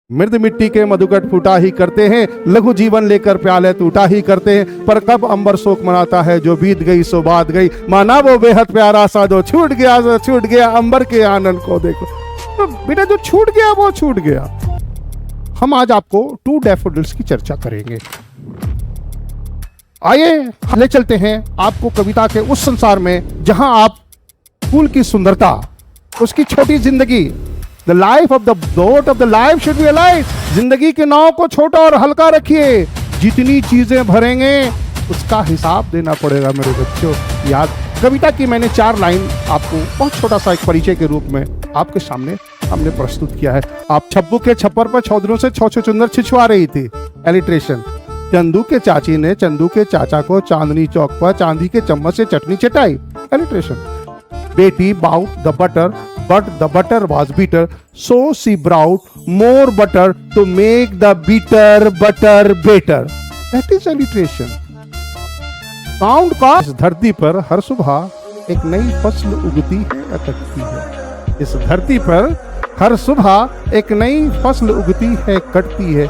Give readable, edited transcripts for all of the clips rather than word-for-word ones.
मृद मिट्टी के मधुकट फूटा ही करते हैं, लघु जीवन लेकर प्याले टूटा ही करते हैं। पर कब अंबर शोक मनाता है, जो बीत गई सो बात गई। माना वो बेहद प्यारा सा जो छूट गया अंबर के आनंद को देखो। तो बेटा जो छूट गया वो छूट गया। हम आज आपको टू डैफोडिल्स की चर्चा करेंगे। आइए ले चलते हैं आपको कविता के उस संसार में जहां आप फूल की सुंदरता, उसकी छोटी जिंदगी, the life of the boat of the life should be alive. जिंदगी के नाव को छोटा और हल्का रखिए। जितनी चीजें भरेंगे उसका हिसाब देना पड़ेगा मेरे बच्चों। याद कविता की मैंने 4 लाइन आपको बहुत छोटा सा एक परिचय के रूप में आपके सामने हमने प्रस्तुत किया है। आप छब्बू के छप्पर पर चौधरों से छौ चुंदर छिछवा रही थी। एलिट्रेशन। चंदू के चाची ने चंदू के चाचा को चांदनी चौक पर चांदी के चम्मच से चटनी चटाई। Alliteration. Betty bought the butter but the butter was bitter, so she brought more butter to make the bitter butter better. That is alliteration. Sound का इस धरती पर हर सुबह एक नई फसल उगती है या कटती है। इस धरती पर हर सुबह एक नई फसल उगती है कटती है।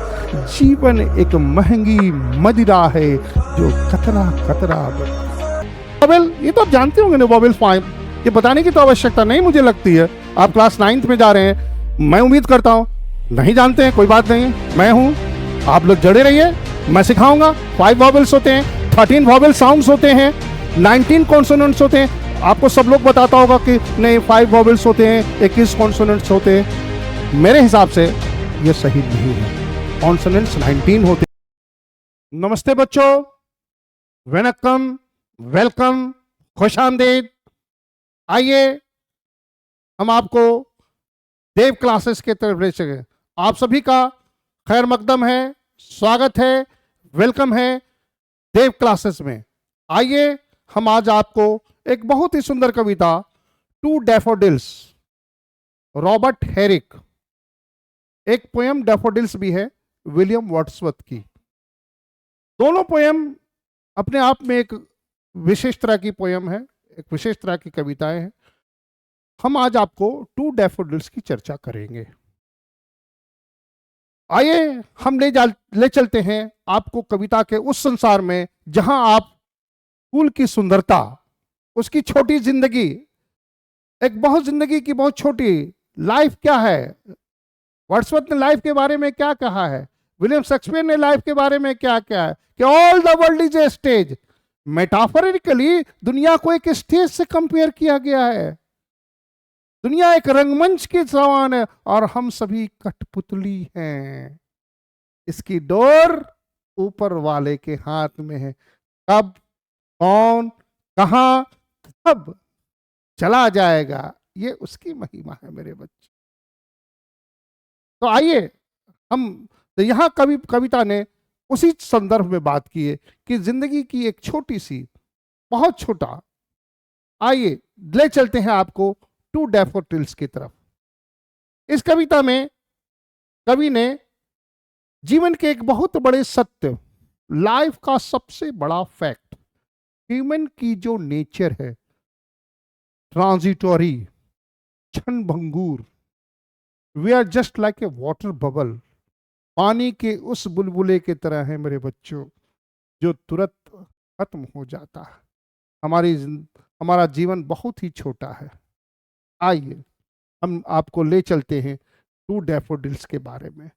जीवन एक महंगी मदिरा है जो कतरा कतरा। वोवेल, ये तो आप जानते होंगे ना वोवेल फाइव। ये बताने की तो आवश्यकता नहीं मुझे लगती है। आप क्लास 9th में जा रहे हैं, मैं उम्मीद करता हूं। नहीं जानते हैं कोई बात नहीं, मैं हूं। आप लोग जड़े रहिए, मैं सिखाऊंगा। 5 वॉवेल्स होते हैं, 13 वॉवेल साउंड्स होते हैं, 19 कॉन्सोनेंट्स होते हैं। आपको सब लोग बताता होगा कि नहीं 5 वॉवेल्स होते हैं, 21 कॉन्सोनेंट्स होते हैं। मेरे हिसाब से ये सही नहीं है। कॉन्सोनेंट्स 19 होते हैं। नमस्ते बच्चों, वनक्कम, वेलकम, खुशामदीद। आइए हम आपको देव क्लासेस के तरफ ले चले। आप सभी का खैर मकदम है, स्वागत है, वेलकम है देव क्लासेस में। आइए हम आज आपको एक बहुत ही सुंदर कविता टू डैफोडिल्स, रॉबर्ट हेरिक। एक पोयम डैफोडिल्स भी है विलियम वर्ड्सवर्थ की। दोनों पोयम अपने आप में एक विशेष तरह की पोयम है, एक विशेष तरह की कविताएं हैं। हम आज आपको टू डैफोडिल्स की चर्चा करेंगे। आइए हम ले चलते हैं आपको कविता के उस संसार में जहां आप फूल की सुंदरता, उसकी छोटी जिंदगी, एक बहुत जिंदगी की बहुत छोटी लाइफ क्या है। वर्ड्सवर्थ ने लाइफ के बारे में क्या कहा है, विलियम शेक्सपियर ने लाइफ के बारे में क्या क्या है कि all the world is a stage. Metaphorically दुनिया को एक स्टेज से कंपेयर किया गया है। दुनिया एक रंगमंच के समान है और हम सभी कठपुतली हैं। इसकी डोर ऊपर वाले के हाथ में है। कब, कौन, कहां, कब चला जाएगा, ये उसकी महिमा है मेरे बच्चे। तो आइए हम तो यहां कविता ने उसी संदर्भ में बात की है कि जिंदगी की एक छोटी सी, बहुत छोटा। आइए ले चलते हैं आपको टू डैफोडिल्स की तरफ। इस कविता में कवि ने जीवन के एक बहुत बड़े सत्य, लाइफ का सबसे बड़ा फैक्ट, ह्यूमन की जो नेचर है, ट्रांजिटोरी, क्षणभंगुर, we are just like a water bubble. पानी के उस बुलबुले की तरह है मेरे बच्चों, जो तुरंत खत्म हो जाता है। हमारा जीवन बहुत ही छोटा है। आइए हम आपको ले चलते हैं टू डैफोडिल्स के बारे में।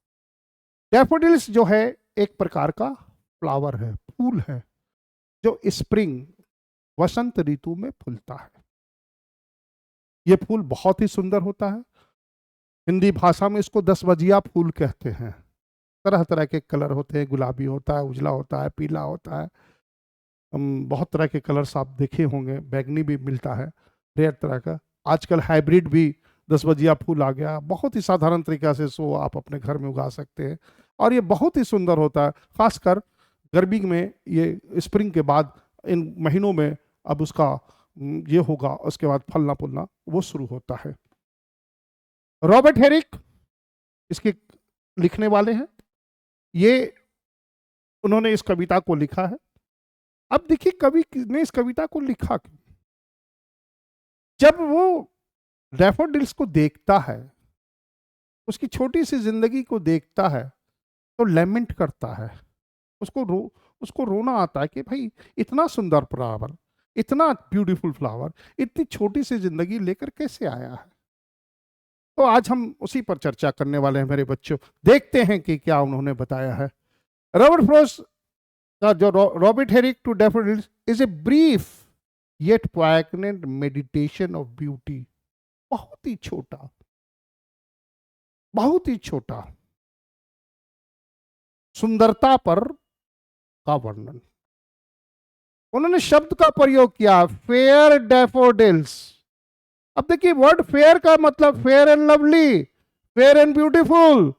डैफोडिल्स जो है एक प्रकार का फ्लावर है, फूल है, जो स्प्रिंग, वसंत ऋतु में फूलता है। यह फूल बहुत ही सुंदर होता है। हिंदी भाषा में इसको 10 बजिया फूल कहते हैं। तरह तरह के कलर होते हैं, गुलाबी होता है, उजला होता है, पीला होता है। बहुत तरह के कलर्स आप देखे होंगे, बैगनी भी मिलता है, रेयर तरह का। आजकल हाइब्रिड भी 10 बजिया फूल आ गया। बहुत ही साधारण तरीका से इसको आप अपने घर में उगा सकते हैं और ये बहुत ही सुंदर होता है। खासकर गर्मी में, ये स्प्रिंग के बाद इन महीनों में अब उसका ये होगा, उसके बाद फलना फूलना वो शुरू होता है। रॉबर्ट हेरिक इसके लिखने वाले हैं। ये उन्होंने इस कविता को लिखा है। अब देखिए कवि ने इस कविता को लिखा क्यों। जब वो डैफोडिल्स को देखता है उसकी छोटी सी जिंदगी को देखता है तो लेमेंट करता है, उसको रोना आता है कि भाई इतना सुंदर फ्लावर, इतना ब्यूटीफुल फ्लावर, इतनी छोटी सी जिंदगी लेकर कैसे आया है। तो आज हम उसी पर चर्चा करने वाले हैं मेरे बच्चों। देखते हैं कि क्या उन्होंने बताया है। रॉबर्ट फ्रॉस्ट का जो Robert Herrick to daffodils is a brief yet poignant meditation of beauty. बहुत ही छोटा, बहुत ही छोटा सुंदरता पर का वर्णन। उन्होंने शब्द का प्रयोग किया, फेयर डैफोडिल्स। अब देखिए, वर्ड फेयर का मतलब fair and lovely, fair and beautiful.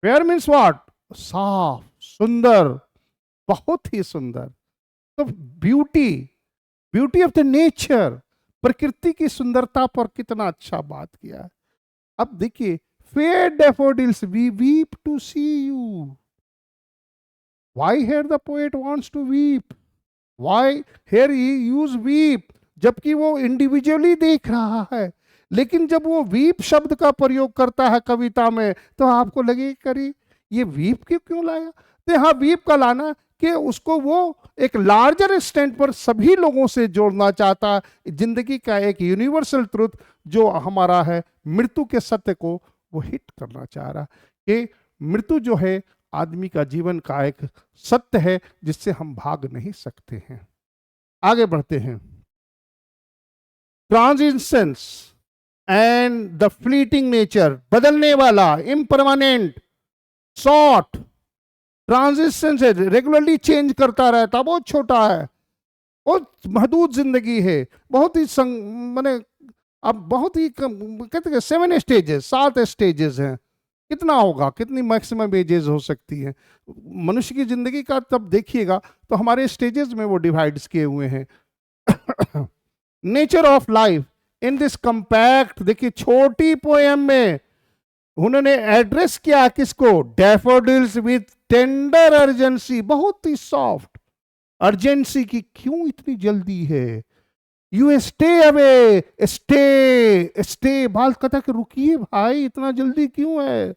Fair means what? साफ, सुंदर, बहुत ही सुंदर। तो beauty, beauty of the nature, प्रकृति की सुंदरता पर कितना अच्छा बात किया है। अब देखिए, fair daffodils we weep to see you. Why here the poet wants to weep? Why here he use weep? जबकि वो इंडिविजुअली देख रहा है, लेकिन जब वो वीप शब्द का प्रयोग करता है कविता में तो आपको लगे करी ये वीप क्यों लाया। तो हाँ, वीप का लाना कि उसको वो एक लार्जर एक्सटेंट पर सभी लोगों से जोड़ना चाहता, जिंदगी का एक यूनिवर्सल ट्रुथ जो हमारा है, मृत्यु के सत्य को वो हिट करना चाह रहा कि मृत्यु जो है आदमी का जीवन का एक सत्य है जिससे हम भाग नहीं सकते हैं। आगे बढ़ते हैं। Transitions and the fleeting nature, बदलने वाला, इम्परमानेंट, शॉर्ट, ट्रांजिशन से रेगुलरली चेंज करता रहता, बहुत छोटा है, बहुत महदूद जिंदगी है, बहुत ही माने अब बहुत ही कहते हैं 7 स्टेजेस, 7 स्टेजेस हैं। कितना होगा, कितनी मैक्सिमम एजेस हो सकती है मनुष्य की जिंदगी का? तब देखिएगा तो हमारे स्टेजेस में वो डिवाइड्स किए हुए हैं। Nature of life in this compact, देखिए छोटी पोएम में उन्होंने एड्रेस किया किसको? डैफोडिल्स विथ टेंडर अर्जेंसी, बहुत ही सॉफ्ट अर्जेंसी की, क्यों इतनी जल्दी है? You stay away, stay stay, बाल कहता कि रुकिए भाई, इतना जल्दी क्यों है?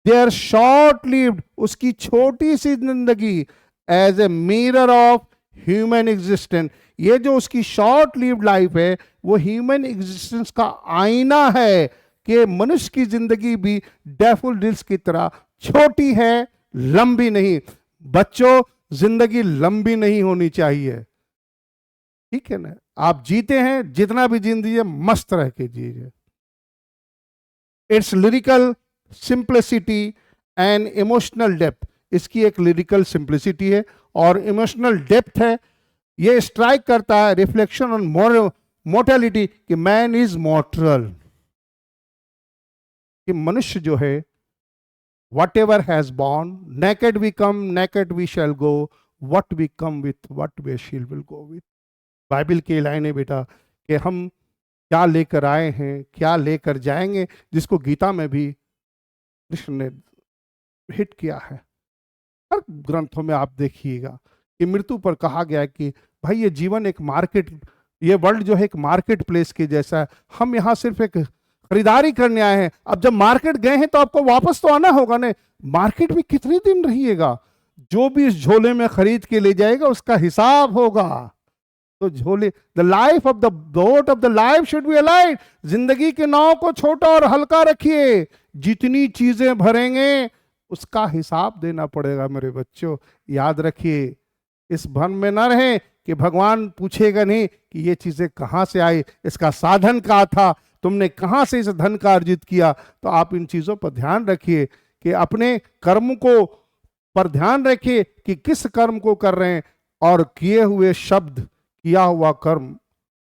दे आर शॉर्ट लिव्ड, उसकी छोटी सी जिंदगी, as a mirror of human existence, ये जो उसकी शॉर्ट लिव्ड लाइफ है वो ह्यूमन एग्जिस्टेंस का आईना है कि मनुष्य की जिंदगी भी डैफोडिल्स की तरह छोटी है, लंबी नहीं। बच्चों, जिंदगी लंबी नहीं होनी चाहिए, ठीक है ना? आप जीते हैं, जितना भी जिंदगी मस्त रह के जीजिए। Its lyrical simplicity and emotional depth, इसकी एक लिरिकल सिंप्लिसिटी है और इमोशनल डेप्थ है। ये स्ट्राइक करता है रिफ्लेक्शन ऑन मोर्टेलिटी, कि मैन इज मॉर्टल, कि मनुष्य जो है whatever has born, naked we come, naked we shall go, what we come with, what we shall will go with। Bible की लाइन है बेटा कि हम क्या लेकर आए हैं, क्या लेकर जाएंगे, जिसको गीता में भी कृष्ण ने हिट किया है। हर ग्रंथों में आप देखिएगा कि मृत्यु पर कहा गया है कि भाई ये जीवन एक मार्केट, ये वर्ल्ड जो है एक मार्केट प्लेस के जैसा है, हम यहाँ सिर्फ एक खरीदारी करने आए हैं। अब जब मार्केट गए हैं तो आपको वापस तो आना होगा ना, मार्केट में कितने दिन रहिएगा? जो भी इस झोले में खरीद के ले जाएगा उसका हिसाब होगा। तो झोले, the life of the boat of the life should be light, जिंदगी के नाव को छोटा और हल्का रखिए, जितनी चीजें भरेंगे उसका हिसाब देना पड़ेगा। मेरे बच्चों याद रखिए, इस भ्रम में न रहे कि भगवान पूछेगा नहीं कि ये चीजें कहां से आई, इसका साधन क्या था, तुमने कहां से इस धन का अर्जित किया। तो आप इन चीजों पर ध्यान रखिए कि अपने कर्म को पर ध्यान रखिए कि किस कर्म को कर रहे हैं, और किए हुए शब्द, किया हुआ कर्म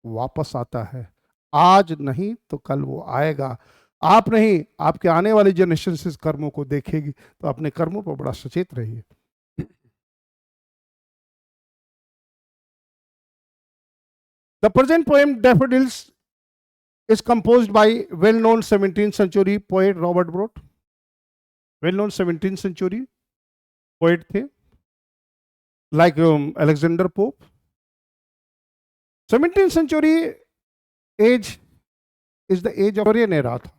वापस आता है, आज नहीं तो कल वो आएगा। आप नहीं, आपके आने वाली जनरेशन इस कर्मों को देखेगी। तो अपने कर्मों पर बड़ा सचेत रहिए। The present poem daffodils is composed by well-known 17th century poet Robert Broad। well-known 17th century poet थे, like Alexander Pope। 17th century age is the age of Victorian era था।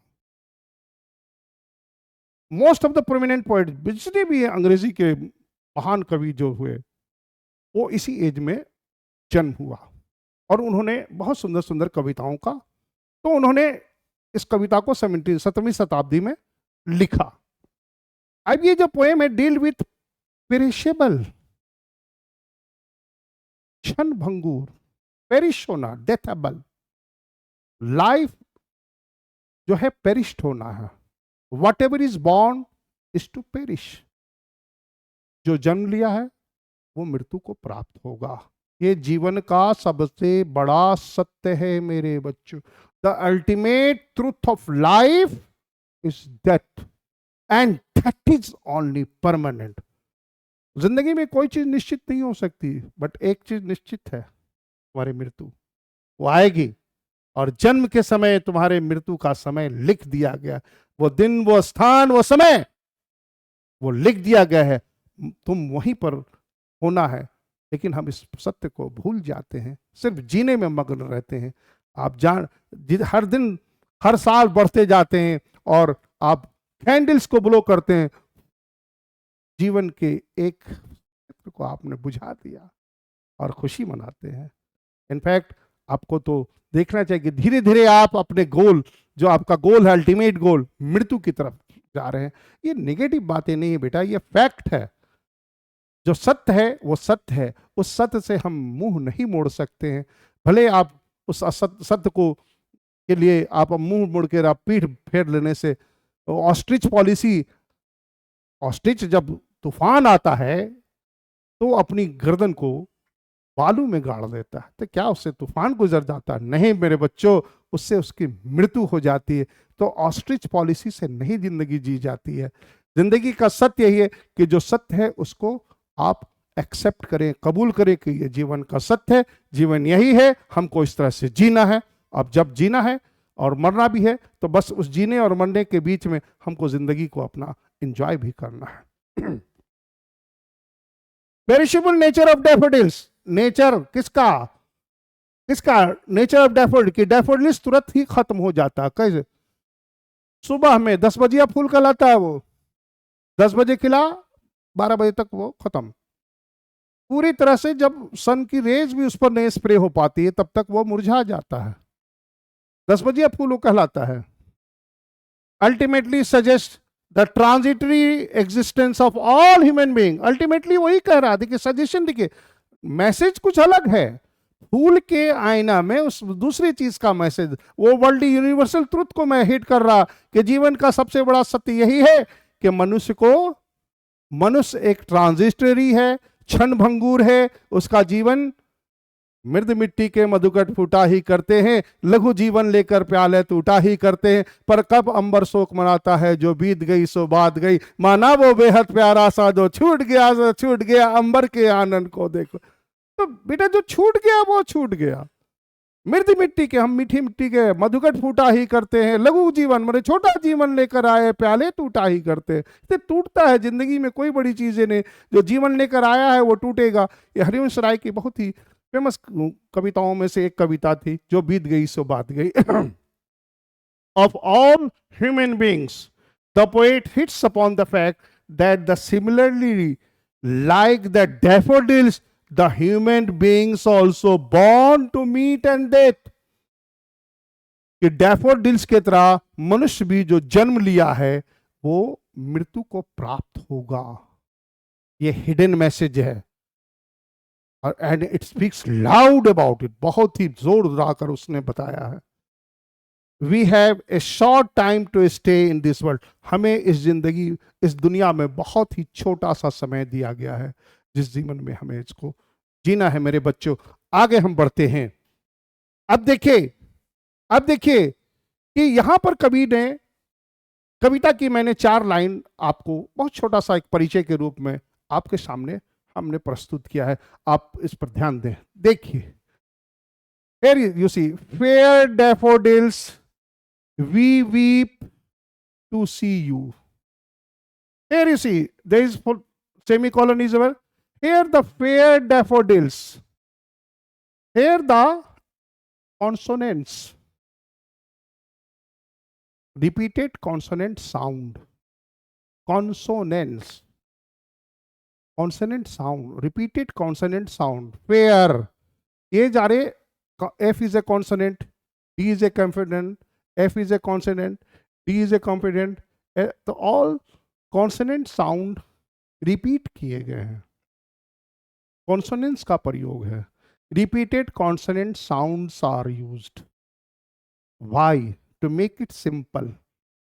Most of the prominent poet, जितने भी अंग्रेजी के महान कवि जो हुए, वो इसी एज में जन्म हुआ और उन्होंने बहुत सुंदर सुंदर कविताओं का, तो उन्होंने इस कविता को 17वीं शताब्दी में लिखा। अब ये जो पोएम है, डील विथ पेरिशेबल, क्षण भंगुर, पेरिश होना, डेथेबल, लाइफ जो है पेरिश्ड होना है। Whatever is born is to perish, जो जन्म लिया है वो मृत्यु को प्राप्त होगा। ये जीवन का सबसे बड़ा सत्य है मेरे बच्चों। The ultimate truth of life is death and that is only permanent. जिंदगी में कोई चीज निश्चित नहीं हो सकती, बट एक चीज निश्चित है, तुम्हारी मृत्यु वो आएगी। और जन्म के समय तुम्हारे मृत्यु का समय लिख दिया गया, वो दिन, वो स्थान, वो समय, वो लिख दिया गया है, तुम वहीं पर होना है। लेकिन हम इस सत्य को भूल जाते हैं, सिर्फ जीने में मग्न रहते हैं। आप हर दिन, हर साल बढ़ते जाते हैं और आप कैंडल्स को ब्लो करते हैं, जीवन के एक क्षेत्र को आपने बुझा दिया और खुशी मनाते हैं। इनफैक्ट आपको तो देखना चाहिए कि धीरे धीरे आप अपने गोल, जो आपका गोल है, अल्टीमेट गोल, मृत्यु की तरफ जा रहे हैं। ये नेगेटिव बातें नहीं है बेटा, ये फैक्ट है। जो सत्य है वो सत्य है, उस सत्य से हम मुंह नहीं मोड़ सकते हैं। भले आप उस सत्य को के लिए आप मुंह मोड़ के आप पीठ फेर लेने से, ऑस्ट्रिच पॉलिसी, ऑस्ट्रिच जब तूफान आता है तो अपनी गर्दन को बालू में गाड़ देता है, तो क्या उससे तूफान गुजर जाता है? नहीं मेरे बच्चों, उससे उसकी मृत्यु हो जाती है। तो ऑस्ट्रिच पॉलिसी से नहीं जिंदगी जी जाती है। जिंदगी का सत्य यही है कि जो सत्य है उसको आप एक्सेप्ट करें, कबूल करें कि ये जीवन का सत्य है, जीवन यही है, हमको इस तरह से जीना है। अब जब जीना है और मरना भी है, तो बस उस जीने और मरने के बीच में हमको जिंदगी को अपना एंजॉय भी करना है। Perishable nature of daffodils, nature किसका, नेचर ऑफ डैफोडिल कि डैफोडिल्स तुरंत ही खत्म हो जाता है। कैसे? सुबह में 10 बजे फूल कहलाता है, वो 10 बजे खिला, 12 बजे तक वो खत्म। पूरी तरह से जब सन की रेज भी उस पर नहीं स्प्रे हो पाती है, तब तक वो मुरझा जाता है। 10 बजे फूल वो कहलाता है। Ultimately suggest the transitory existence of all human being. Ultimately वही कह रहा था कि सजेशन देखिए, मैसेज कुछ अलग है। फूल के आईना में उस दूसरी चीज का मैसेज, वो वर्ल्ड यूनिवर्सल ट्रुथ को मैं हिट कर रहा कि जीवन का सबसे बड़ा सत्य यही है कि मनुष्य एक ट्रांजिटरी है, क्षण भंगुर है। उसका जीवन मृद मिट्टी के मधुकट फूटा ही करते हैं, लघु जीवन लेकर प्याले टूटा ही करते हैं। पर कब अंबर शोक मनाता है, जो बीत गई सो बात गई। माना वो बेहद प्यारा सा जो छूट गया अंबर के आनंद को देखो। तो बेटा जो छूट गया वो छूट गया। मृद मिट्टी के, हम मीठी मिट्टी के मधुकट फूटा ही करते हैं, लघु जीवन मेरे छोटा जीवन लेकर आए, प्याले टूटा ही करते हैं। तो टूटता है, जिंदगी में कोई बड़ी चीजें नहीं, जो जीवन लेकर आया है वो टूटेगा। ये हरिवंश राय की बहुत ही फेमस कविताओं में से एक कविता थी, जो बीत गई सो बात गई। Of all human beings the poet hits upon the fact that the similarly like the daffodils the human beings also born to meet and death। कि डैफोडिल्स के तरह मनुष्य भी जो जन्म लिया है वो मृत्यु को प्राप्त होगा। ये हिडन मैसेज है और and it speaks loud about it, बहुत ही जोर लगाकर उसने बताया है। We have a short time to stay in this world. हमें इस जिंदगी, इस दुनिया में बहुत ही छोटा सा समय दिया गया है, जिस जीवन में हमें इसको जीना है। मेरे बच्चों, आगे हम बढ़ते हैं। अब देखिए कि यहां पर कवि ने कविता की, मैंने 4 लाइन आपको बहुत छोटा सा एक परिचय के रूप में आपके सामने हमने प्रस्तुत किया है। आप इस पर ध्यान दें। देखिए, here you see, fair daffodils, we weep to see you। Here you see, there is semicolon is over. Here the fair daffodils, here the consonants, repeated consonant sound, consonants, consonant sound, repeated consonant sound, fair, ये जा रहे, F is a consonant, D is a confident, F is a consonant, D is a confident, तो all consonant sound repeat किए गए हैं, consonants का प्रयोग है, repeated consonant sounds are used, why, to make it simple,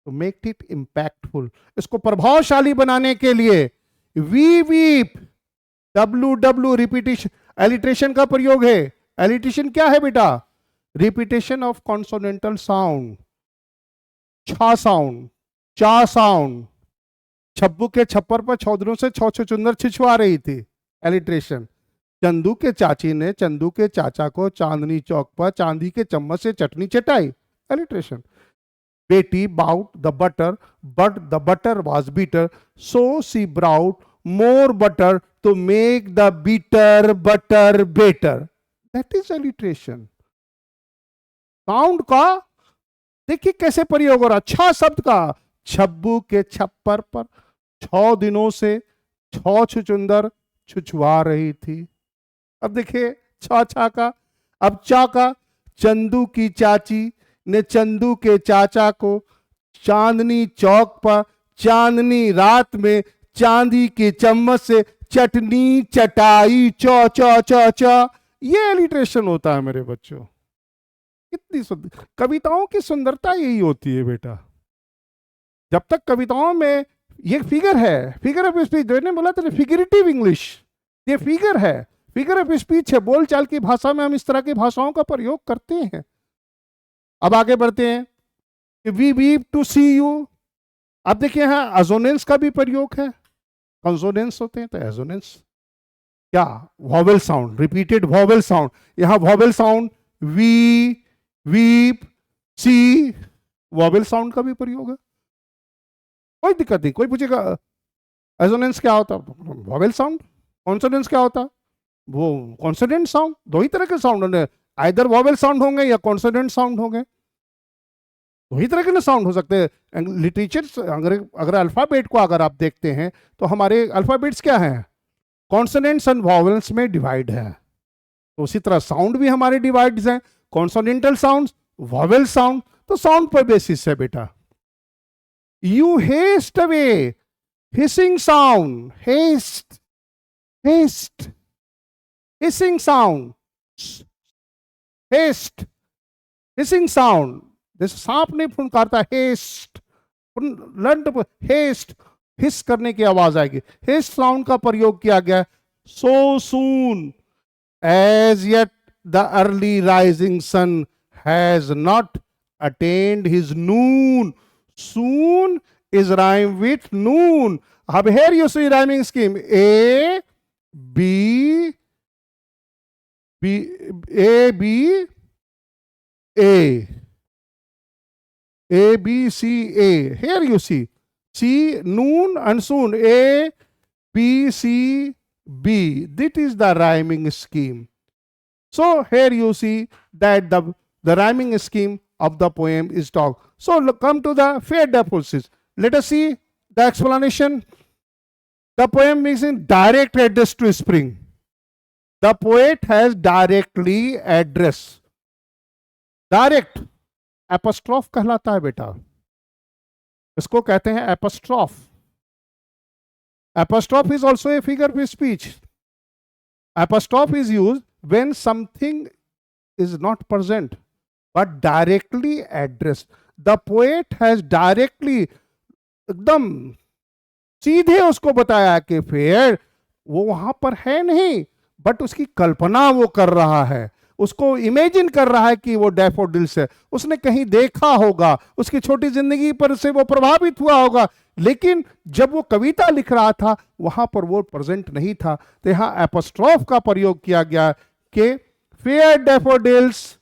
to make it impactful, इसको प्रभावशाली बनाने के लिए we weep, W W repetition, alliteration का प्रयोग है, एलिट्रेशन क्या है बेटा, रिपीटेशन ऑफ कॉन्सोनेंटल साउंड, छा साउंड, चा साउंड, छब्बू के छप्पर पर चौधरों से छौ छुचुंदर छिछवा रही थी, एलिट्रेशन, चंदू के चाची ने चंदू के चाचा को चांदनी चौक पर चांदी के चम्मच से चटनी चटाई, alliteration, Betty bought the butter but the butter was bitter so she brought more butter to make the bitter butter better, that is alliteration. Sound का देखिए कैसे प्रयोग हो रहा, छह शब्द का, छब्बू के छप्पर पर 6 दिनों से 6 छुचुंदर छुछुआ रही थी, अब देखिए छा छा का, अब चा का, चंदू की चाची ने चंदू के चाचा को चांदनी चौक पर चांदनी रात में चांदी के चम्मच से चटनी चटाई, चौ चौ चौ चौ, ये एलिट्रेशन होता है मेरे बच्चों। कितनी सुंदर कविताओं की सुंदरता यही होती है बेटा, जब तक कविताओं में ये फिगर है, फिगर ऑफ स्पीच, मैंने बोला था फिगरेटिव इंग्लिश, ये फिगर है, फिगर ऑफ स्पीच है, बोलचाल की भाषा में हम इस तरह की भाषाओं का प्रयोग करते हैं। अब आगे बढ़ते हैं, we weep to see you, अब देखिए यहां एजोनेंस का भी प्रयोग है, कंसोनेंस होते हैं तो एजोनेंस क्या, vowel sound, repeated vowel sound, यहां vowel sound we weep see, vowel sound का भी प्रयोग है, कोई दिक्कत नहीं, कोई पूछेगा एजोनेंस क्या होता, वॉवेल साउंड, कॉन्सोनेंस क्या होता, वो कॉन्सोनेंट साउंड, दो ही तरह के साउंड होंगे, आइदर वॉवेल साउंड होंगे या कॉन्सोनेंट साउंड होंगे, दो ही तरह के साउंड हो सकते हैं। लिटरेचर अगर अल्फाबेट को अगर आप देखते हैं तो हमारे अल्फाबेट्स क्या हैं, कॉन्सोनेंट्स एंड वॉवेल्स में डिवाइड है, तो उसी तरह साउंड भी हमारे डिवाइड्स हैं, कॉन्सोनेंटल साउंड, वॉवेल साउंड, तो साउंड पर बेसिस है बेटा। You haste away, hissing sound, haste haste, hissing sound, haste, hissing sound, जैसे सांप नहीं फुनकारता, हेस्ट, हेस्ट, हिस करने की आवाज आएगी, हेस्ट साउंड का प्रयोग किया गया, so soon as yet the early rising sun has not attend his noon, soon is rhyme with noon, अब here you see rhyming scheme, A B A B A A B C A. Here you see C noon and soon, A B C B. That is the rhyming scheme. So here you see that the rhyming scheme of the poem is talk. So come to the fair daffodils. Let us see the explanation. The poem is in direct address to spring. The poet has directly address. Direct apostrophe कहलाता है बेटा, इसको कहते हैं apostrophe. Apostrophe is also a figure of speech. Apostrophe is use when something is not present but directly address. The poet has directly, एकदम सीधे उसको बताया कि फेयर वो वहां पर है नहीं, बट उसकी कल्पना वो कर रहा है, उसको इमेजिन कर रहा है कि वो डैफोडिल्स है, उसने कहीं देखा होगा, उसकी छोटी जिंदगी पर से वो प्रभावित हुआ होगा, लेकिन जब वो कविता लिख रहा था वहां पर वो प्रेजेंट नहीं था. तो यहां एपोस्ट्रॉफ का प्रयोग किया गया कि fair daffodils,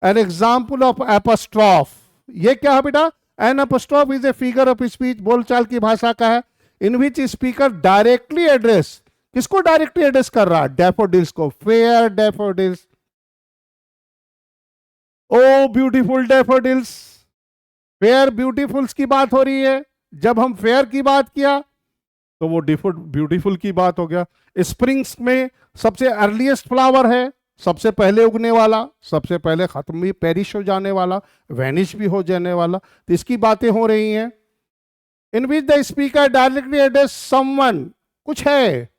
an example of apostrophe. ये क्या है बेटा? An apostrophe is a figure of speech, बोलचाल की भाषा का है, in which speaker directly address, किसको डायरेक्टली एड्रेस कर रहा है? डैफोडिल्स को. Fair daffodils, O beautiful daffodils, fair beautifuls की बात हो रही है, जब हम फेयर की बात किया तो वो ब्यूटीफुल की बात हो गया। स्प्रिंग्स में सबसे अर्लीस्ट फ्लावर है, सबसे पहले उगने वाला, सबसे पहले खत्म भी, पेरिश हो जाने वाला, वैनिश भी हो जाने वाला। तो इसकी बातें हो रही हैं। In which the speaker directly address someone, कुछ है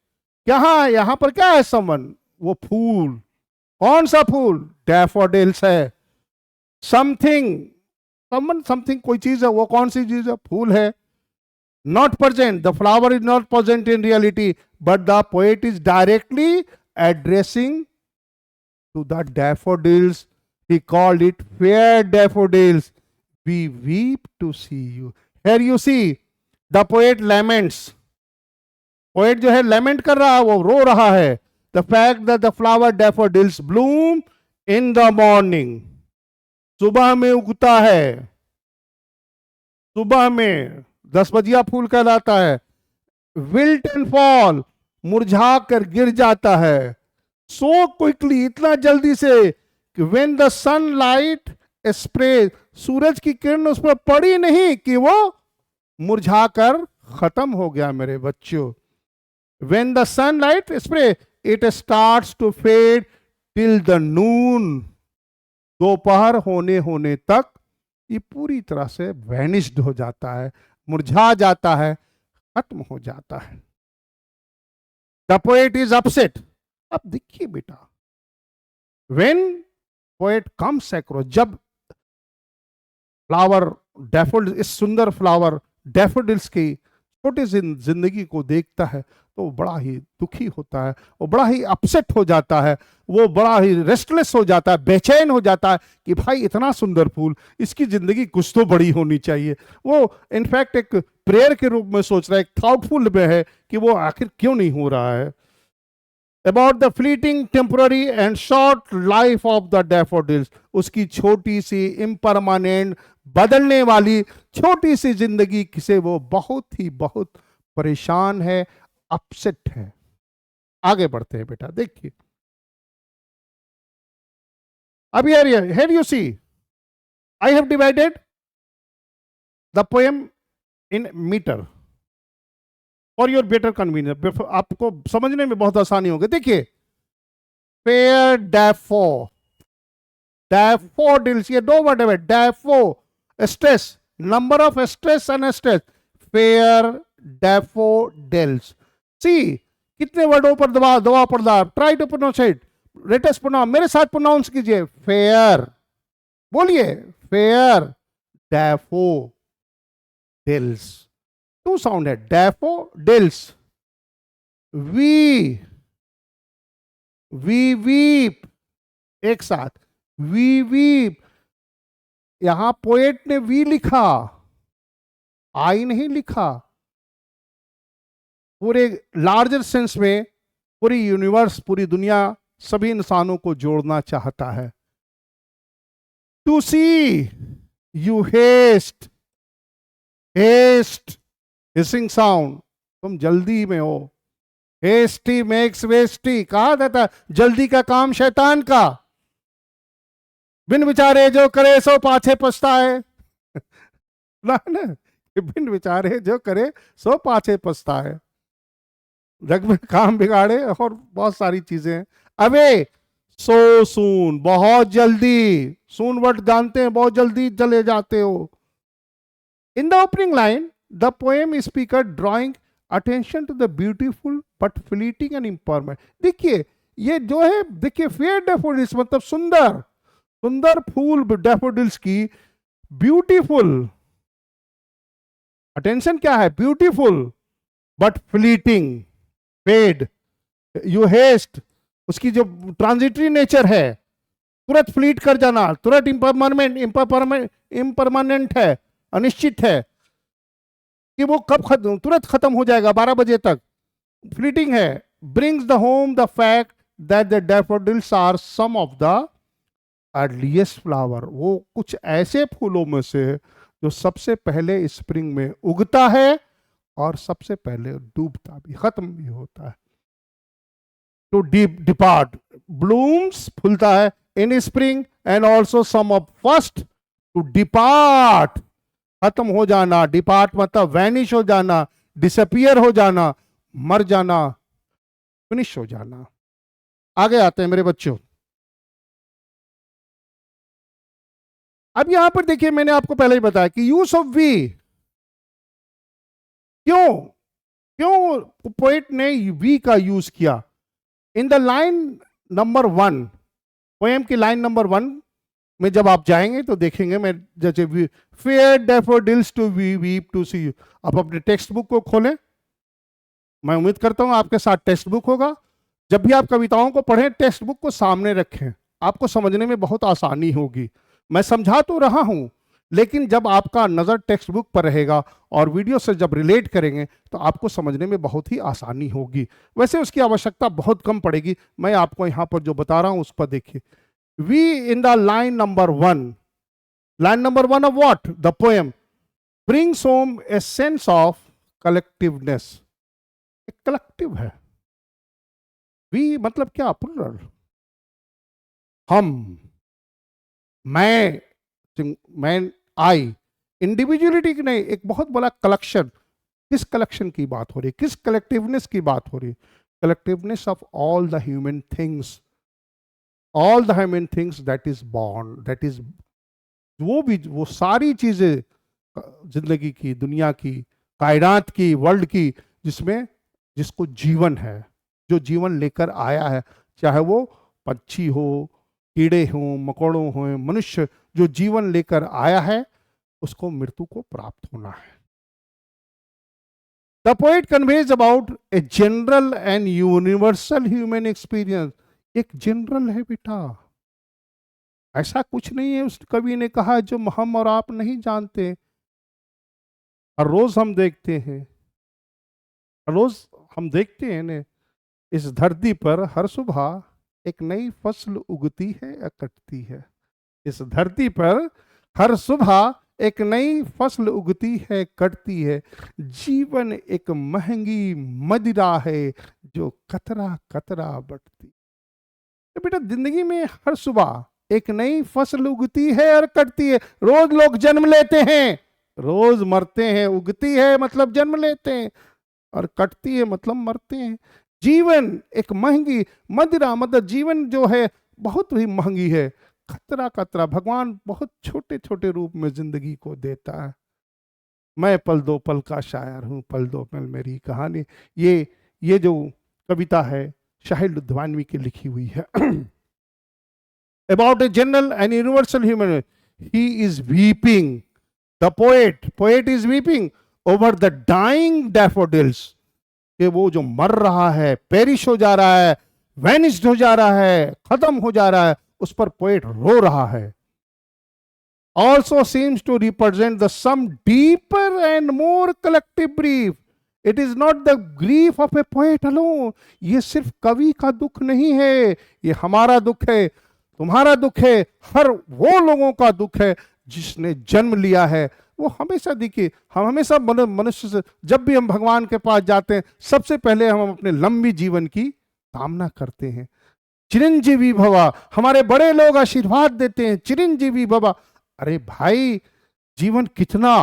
यहाँ, यहां पर क्या है समवन, वो फूल, कौन सा फूल, डैफोडिल्स है। समथिंग, समवन समथिंग, कोई चीज है, वो कौन सी चीज है, फूल है। Not present, the flower is not present in reality, but the poet is directly addressing to the daffodils. He called it fair daffodils. We weep to see you. Here you see the poet laments. Poet जो है lament कर रहा है, वो रो रहा है. The fact that the flower daffodils bloom in the morning. सुबह में उगता है, सुबह में 10 बजिया फूल कहलाता है. Wilt and fall, मुरझा कर गिर जाता है. सो क्विकली, इतना जल्दी से कि व्हेन द सनलाइट स्प्रे, सूरज की किरण उस पर पड़ी नहीं कि वो मुरझाकर खत्म हो गया मेरे बच्चों. When the sunlight spray it starts to fade till the noon, दोपहर होने तक ये पूरी तरह से वैनिश्ड हो जाता है, मुरझा जाता है, खत्म हो जाता है. The poet is upset. अब देखिए बेटा, वेन पोएट कम्स अक्रॉस, जब फ्लावर डैफोडिल्स, इस सुंदर फ्लावर डैफोडिल्स की छोटी सी जिंदगी को देखता है तो वो बड़ा ही दुखी होता है, वो बड़ा ही अपसेट हो जाता है, वो बड़ा ही रेस्टलेस हो जाता है, बेचैन हो जाता है कि भाई इतना सुंदर फूल, इसकी जिंदगी कुछ तो बड़ी होनी चाहिए. वो इनफैक्ट एक प्रेयर के रूप में सोच रहा है, एक थाउटफुल में है कि वो आखिर क्यों नहीं हो रहा है. About the fleeting, temporary and short life of the daffodils, उसकी छोटी सी impermanent, बदलने वाली छोटी सी जिंदगी से वो बहुत परेशान है, अपसेट है. आगे बढ़ते हैं बेटा, देखिए अब here you see I have divided the poem in meter for your better convenience, आपको समझने में बहुत आसानी होगी. देखिए, फेयर डैफो, डैफोडिल्स, ये दो वर्ड है. डैफो stress, number of stress and stress, fair daffodils. See कितने वर्डों पर दबाव पड़ रहा है. Try to pronounce it, latest pronounce, मेरे साथ प्रोनाउंस कीजिए. फेयर, बोलिए, फेयर डैफोडिल्स. टू साउंड है, डैफोडिल्स. वी वीप, एक साथ, वी वीप. यहां पोएट ने वी लिखा, आई नहीं लिखा. पूरे लार्जर सेंस में पूरी यूनिवर्स, पूरी दुनिया, सभी इंसानों को जोड़ना चाहता है. To see you haste, haste hissing sound, तुम जल्दी में हो. हेस्टी मेक्स वेस्टी, कहा जाता है जल्दी का काम शैतान का. बिन विचारे जो करे सो पाछे पछताए. ना बिन विचारे जो करे सो पाछे पछताए. जग में काम बिगाड़े और बहुत सारी चीजें. अबे सो सून, बहुत जल्दी. सून वर्ड जानते हैं, बहुत जल्दी चले जाते हो. In the opening line the poem speaker drawing attention to the beautiful but fleeting and impermanent. देखिए ये जो है, देखिए फेयर डैफोडिल्स मतलब सुंदर, सुंदर फूल डैफोडिल्स की ब्यूटीफुल. अटेंशन क्या है, beautiful but fleeting, fade. You haste, उसकी जो ट्रांजिटरी नेचर है, तुरंत फ्लीट कर जाना, तुरंत इम्परमानेंट है, अनिश्चित है कि वो कब खत्म, तुरंत खत्म हो जाएगा 12 बजे तक, फ्लीटिंग है. Brings the home the fact that the daffodils are some of the earliest flower. वो कुछ ऐसे फूलों में से जो सबसे पहले स्प्रिंग में उगता है और सबसे पहले डूबता भी, खत्म भी होता है. टू डिपार्ट, ब्लूम्स, फूलता है in spring, and also some of first to depart खत्म हो जाना, डिपार्ट मतलब वैनिश हो जाना, डिसअपियर हो जाना, मर जाना, फिनिश हो जाना। आगे आते हैं मेरे बच्चों। अब यहां पर देखिए, मैंने आपको पहले ही बताया कि यूज ऑफ वी, क्यों क्यों पोएट ने वी का यूज किया in the line number 1, poem की लाइन नंबर 1 में जब आप जाएंगे तो देखेंगे, मैं जैसे fair daffodils to we weep to see you. आप अपने टेक्स्ट बुक को खोलें, मैं उम्मीद करता हूं आपके साथ टेक्स्ट बुक होगा। जब भी आप कविताओं को पढ़ें, टेक्स्ट बुक को सामने रखें, आपको समझने में बहुत आसानी होगी। मैं समझा तो रहा हूं, लेकिन जब आपका नज़र टेक्स्ट बुक पर रहेगा और वीडियो से जब रिलेट करेंगे तो आपको समझने में बहुत ही आसानी होगी। वैसे उसकी आवश्यकता बहुत कम पड़ेगी। मैं आपको यहाँ पर जो बता रहा हूँ उस पर देखिए। We in the line number 1, line number 1 of what, the poem brings home a sense of collectiveness. Collective है। वी मतलब क्या, प्लूरल। हम, मैं, आई, इंडिविजुअलिटी की नहीं, एक बहुत बड़ा कलेक्शन। किस कलेक्शन की बात हो रही है, किस कलेक्टिवनेस की बात हो रही है? Collectiveness of all the human things, all the human things that is born, that is, वो भी, वो सारी चीजें जिंदगी की, दुनिया की, कायनात की, वर्ल्ड की, जिसमें, जिसको जीवन है, जो जीवन लेकर आया है, चाहे वो पक्षी हो, कीड़े हों, मकोड़ों हों, मनुष्य, जो जीवन लेकर आया है उसको मृत्यु को प्राप्त होना है। The poet conveys about a general and universal human experience. एक जनरल है बेटा, ऐसा कुछ नहीं है उस कवि ने कहा जो हम और आप नहीं जानते। हर रोज हम देखते हैं, हर रोज हम देखते हैं ने, इस धरती पर हर सुबह एक नई फसल उगती है या कटती है। इस धरती पर हर सुबह एक नई फसल उगती है, कटती है। जीवन एक महंगी मदिरा है जो कतरा कतरा बढ़ती। तो बेटा जिंदगी में हर सुबह एक नई फसल उगती है और कटती है। रोज लोग जन्म लेते हैं, रोज मरते हैं। उगती है मतलब जन्म लेते हैं, और कटती है मतलब मरते हैं। जीवन एक महंगी मदिरा, मतलब जीवन जो है बहुत ही महंगी है। खतरा खतरा, भगवान बहुत छोटे छोटे रूप में जिंदगी को देता है। मैं पल दो पल का शायर हूँ, पल दो पल मेरी कहानी। ये जो कविता है शाहिद लुधियानवी की लिखी हुई है। About a general and universal human, he is weeping, the poet is weeping over the dying daffodils, कि वो जो मर रहा है, पेरिश हो जा रहा है, वैनिश्ड हो जा रहा है, खत्म हो जा रहा है, उस पर पोएट रो रहा है। Also seems to represent the some deeper and more collective grief. It is not the grief of a poet alone. ये सिर्फ कवि का दुख नहीं है, ये हमारा दुख है, तुम्हारा दुख है, हर वो लोगों का दुख है जिसने जन्म लिया है। वो हमेशा देखिए, हम हमेशा मनुष्य से, जब भी हम भगवान के पास जाते हैं, सबसे पहले हम अपने लंबी जीवन की कामना करते हैं। चिरंजीवी भवा, हमारे बड़े लोग आशीर्वाद देते हैं, चिरंजीवी भवा। अरे भाई, जीवन कितना,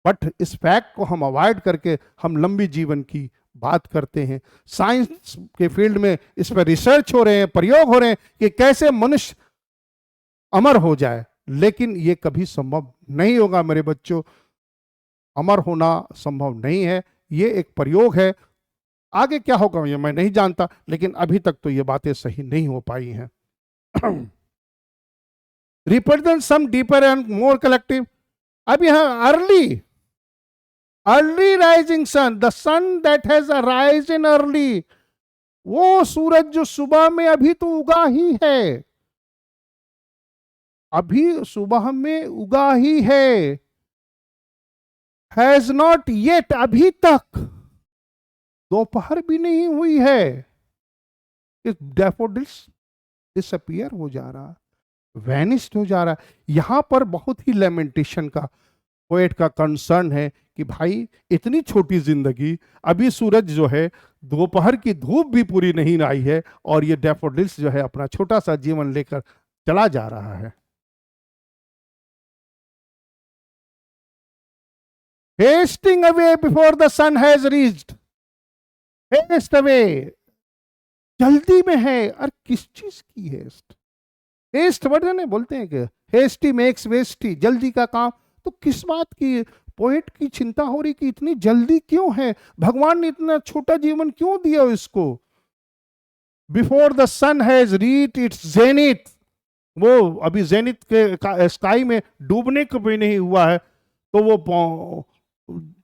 बट इस फैक्ट को हम अवॉइड करके हम लंबी जीवन की बात करते हैं। साइंस के फील्ड में इस पर रिसर्च हो रहे हैं, प्रयोग हो रहे हैं कि कैसे मनुष्य अमर हो जाए, लेकिन ये कभी संभव नहीं होगा मेरे बच्चों। अमर होना संभव नहीं है, ये एक प्रयोग है। आगे क्या होगा ये मैं नहीं जानता, लेकिन अभी तक तो ये बातें सही नहीं हो पाई हैं। Represent some deeper and more collective. अब यहां early rising sun, the sun that has arise in early, वो सूरज जो सुबह में अभी तो उगा ही है, अभी सुबह में उगा ही है, हैज नॉट येट, अभी तक दोपहर भी नहीं हुई है, डैफोडिल्स डिसअपियर हो जा रहा, वैनिस्ड हो जा रहा है। यहां पर बहुत ही लेमेंटेशन का पोएट का कंसर्न है कि भाई इतनी छोटी जिंदगी, अभी सूरज जो है, दोपहर की धूप भी पूरी नहीं आई है, और ये डैफोडिल्स जो है अपना छोटा सा जीवन लेकर चला जा रहा है। Hasting away before the sun has reached, haste away, जल्दी में है। और किस चीज की हेस्ट? हेस्ट वर्ड है ना, बोलते हैं कि हेस्टी मेक्स वेस्टी, जल्दी का काम। तो किस बात की पोएट की चिंता हो रही कि इतनी जल्दी क्यों है? भगवान ने इतना छोटा जीवन क्यों दिया इसको? Before the sun has reach its zenith, वो अभी जेनिथ के स्काई में डूबने को भी नहीं हुआ है, तो वो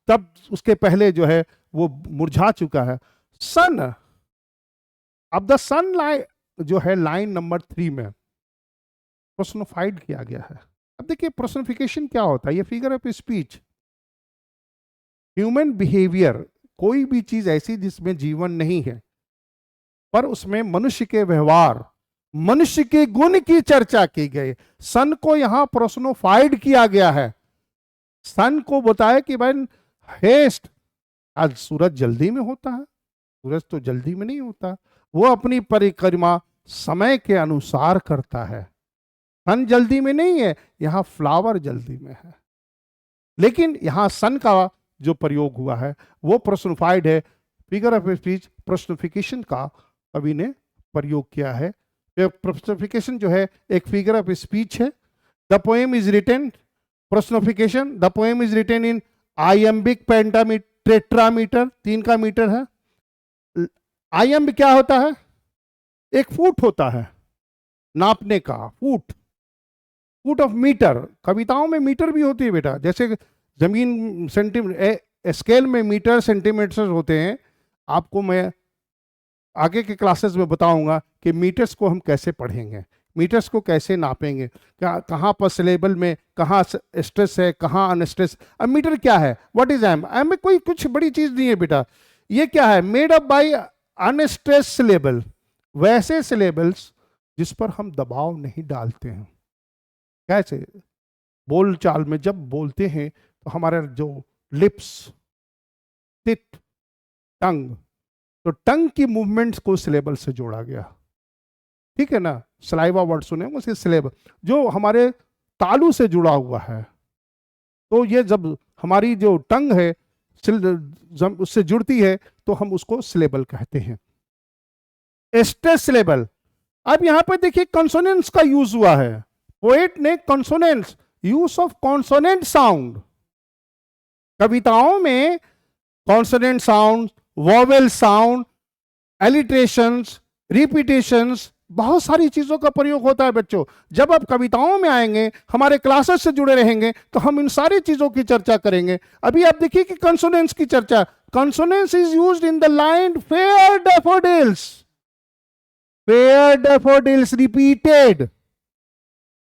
तब उसके पहले जो है वो मुरझा चुका है। सन, अब द सन लाइन जो है लाइन नंबर 3 में पर्सनिफाइड किया गया है। अब देखिए पर्सनिफिकेशन क्या होता है, ये figure of speech. Human behaviour, कोई भी चीज ऐसी जिसमें जीवन नहीं है पर उसमें मनुष्य के व्यवहार, मनुष्य के गुण की चर्चा की गई। सन को यहां पर्सनिफाइड किया गया है। सन को बताया कि भाई हेस्ट, आज सूरज जल्दी में होता है, सूरज तो जल्दी में नहीं होता, वो अपनी परिक्रमा समय के अनुसार करता है। सन जल्दी में नहीं है, यहां फ्लावर जल्दी में है। लेकिन यहां सन का जो प्रयोग हुआ है वो पर्सनिफाइड है। फिगर ऑफ स्पीच, पर्सनिफिकेशन का कवि ने प्रयोग किया है। पर्सनिफिकेशन जो है एक फिगर ऑफ स्पीच है। The poem is written, personification, the poem is written in iambic pentameter, tetrameter, 3 का मीटर है। आयम्ब क्या होता है? एक फुट होता है, नापने का फुट, फुट ऑफ मीटर। कविताओं में मीटर भी होती है बेटा, जैसे जमीन सेंटीमीटर, स्केल में मीटर सेंटीमीटर होते हैं। आपको मैं आगे के क्लासेस में बताऊंगा कि मीटर्स को हम कैसे पढ़ेंगे, मीटर्स को कैसे नापेंगे, क्या कहाँ पर सिलेबल में कहाँ स्ट्रेस है, कहाँ अनस्ट्रेस। अब मीटर क्या है? What is M? एम में कोई कुछ बड़ी चीज नहीं है बेटा। ये क्या है? Made up by unstress syllable, वैसे सिलेबल्स जिस पर हम दबाव नहीं डालते हैं। कैसे? बोल चाल में जब बोलते हैं तो हमारे जो लिप्स, टिट, टंग, तो टंग की मूवमेंट्स को सिलेबल से जोड़ा गया। ठीक है ना? सलाइवा वर्ड सुने उसे सिलेबल, जो हमारे तालू से जुड़ा हुआ है। तो ये जब हमारी जो टंग है उससे जुड़ती है तो हम उसको सिलेबल कहते हैं, स्ट्रेस सिलेबल। अब यहां पर देखिए कॉन्सोनेंट्स का यूज हुआ है। पोएट ने consonants, use of consonant sound, कविताओं में consonant sound, vowel sound, alliterations, repetitions, बहुत सारी चीजों का प्रयोग होता है बच्चों। जब आप कविताओं में आएंगे, हमारे क्लासेस से जुड़े रहेंगे, तो हम इन सारी चीजों की चर्चा करेंगे। अभी आप देखिए कि कॉन्सोनेंट्स की चर्चा, consonants is used in the line fair daffodils, fair daffodils, repeated,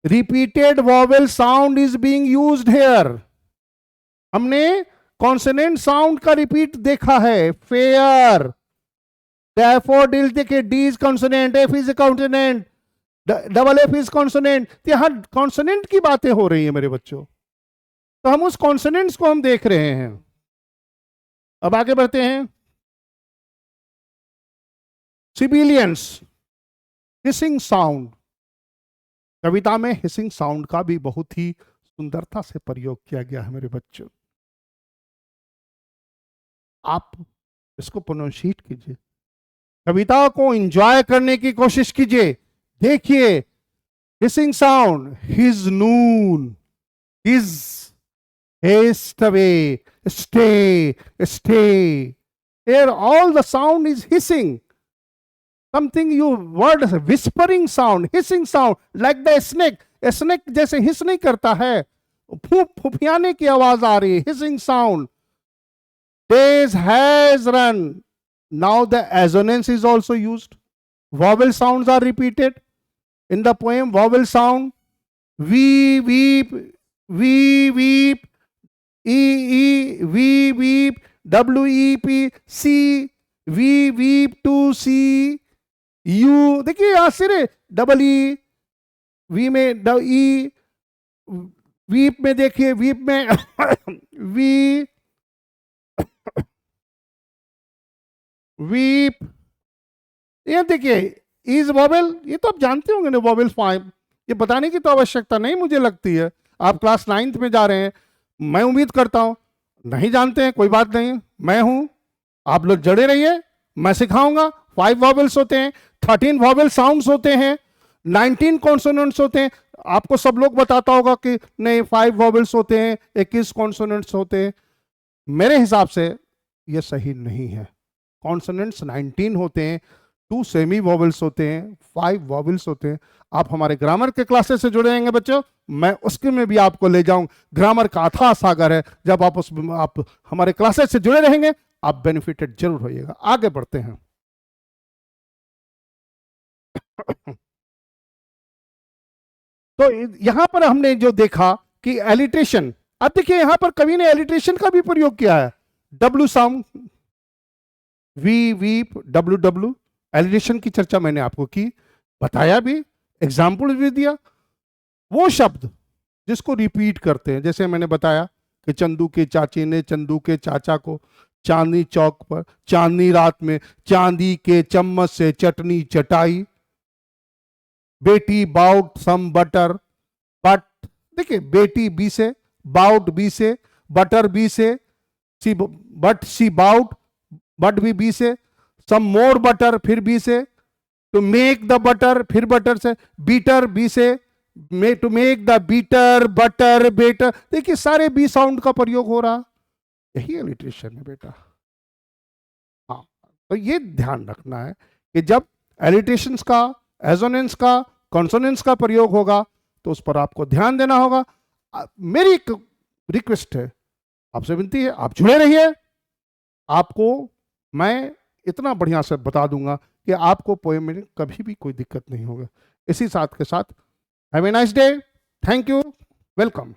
repeated vowel sound is being used here. हमने कॉन्सोनेंट साउंड का रिपीट देखा है, फेयर, डैफोडिल, देखिए D is consonant, F is consonant, double F is consonant. यहां consonant की बातें हो रही है मेरे बच्चों, तो हम उस कॉन्सोनेंट्स को हम देख रहे हैं। अब आगे बढ़ते हैं। सिबिलियंस, हिसिंग साउंड, कविता में हिसिंग साउंड का भी बहुत ही सुंदरता से प्रयोग किया गया है मेरे बच्चों। आप इसको प्रोनाउंसिएट कीजिए, कविता को एंजॉय करने की कोशिश कीजिए। देखिए hissing sound, his noon, his, haste away, stay, stay, here all the sound is hissing, something you word whispering sound, hissing sound, like the snake, snake जैसे हिस नहीं करता है, फुफियाने की आवाज आ रही है, hissing sound। days has run, now the assonance is also used, vowel sounds are repeated in the poem, vowel sound, we weep, we weep, e, we weep, weep, see, we weep to see you। देखिए यहां सिरे double E, we में ई, weep में देखिए, weep में we, weep, ये देखिए is vowel, ये तो आप जानते होंगे ना वॉवेल फाइव, ये बताने की तो आवश्यकता नहीं मुझे लगती है। आप क्लास 9th में जा रहे हैं, मैं उम्मीद करता हूं नहीं जानते हैं कोई बात नहीं, मैं हूं, आप लोग जड़े रहिए, मैं सिखाऊंगा। 5 वॉवेल्स होते हैं, 13 वॉवेल साउंड्स होते हैं, 19 कॉन्सोनेंट्स होते हैं। आपको सब लोग बताता होगा कि नहीं 5 वॉवेल्स होते हैं, 21 कॉन्सोनेंट्स होते हैं। मेरे हिसाब से ये सही नहीं है। कॉन्सोनेंट्स 19 होते हैं, 2 सेमी वॉवेल्स होते हैं, 5 वॉवेल्स होते हैं। आप हमारे ग्रामर के क्लासेस से जुड़े रहेंगे बच्चों, मैं उसके में भी आपको ले जाऊं। ग्रामर का अथाह सागर है, जब आप हमारे क्लासेस से जुड़े रहेंगे आप बेनिफिटेड जरूर होइएगा। आगे बढ़ते हैं। तो यहां पर हमने जो देखा कि एलिट्रेशन, अब देखिए यहां पर कवि ने एलिट्रेशन का भी प्रयोग किया है। W sound, we weep, W W, alliteration की चर्चा मैंने आपको की, बताया भी, एग्जाम्पल भी दिया। वो शब्द जिसको रिपीट करते हैं, जैसे मैंने बताया कि चंदू के चाची ने चंदू के चाचा को चांदनी चौक पर चांदनी रात में चांदी के चम्मच से चटनी चटाई, बेटी बाउट सम बटर बट, देखिए बेटी बी से, बाउट बी से, बटर बी से, she but she bought, but भी बी से, सम मोर बटर फिर बी से, टू मेक द बटर फिर बटर से, बीटर बी से, to make the bitter butter better. देखिए सारे बी साउंड का प्रयोग हो रहा, यही एलिट्रेशन है बेटा। हाँ, तो ये ध्यान रखना है कि जब एलिट्रेशंस का, एजोनेंस का, कॉन्सोनेंस का प्रयोग होगा तो उस पर आपको ध्यान देना होगा। मेरी एक रिक्वेस्ट है, आपसे विनती है, आप जुड़े रहिए। आपको मैं इतना बढ़िया से बता दूंगा कि आपको पोएम में कभी भी कोई दिक्कत नहीं होगा। इसी साथ के साथ have a nice day, thank you, welcome.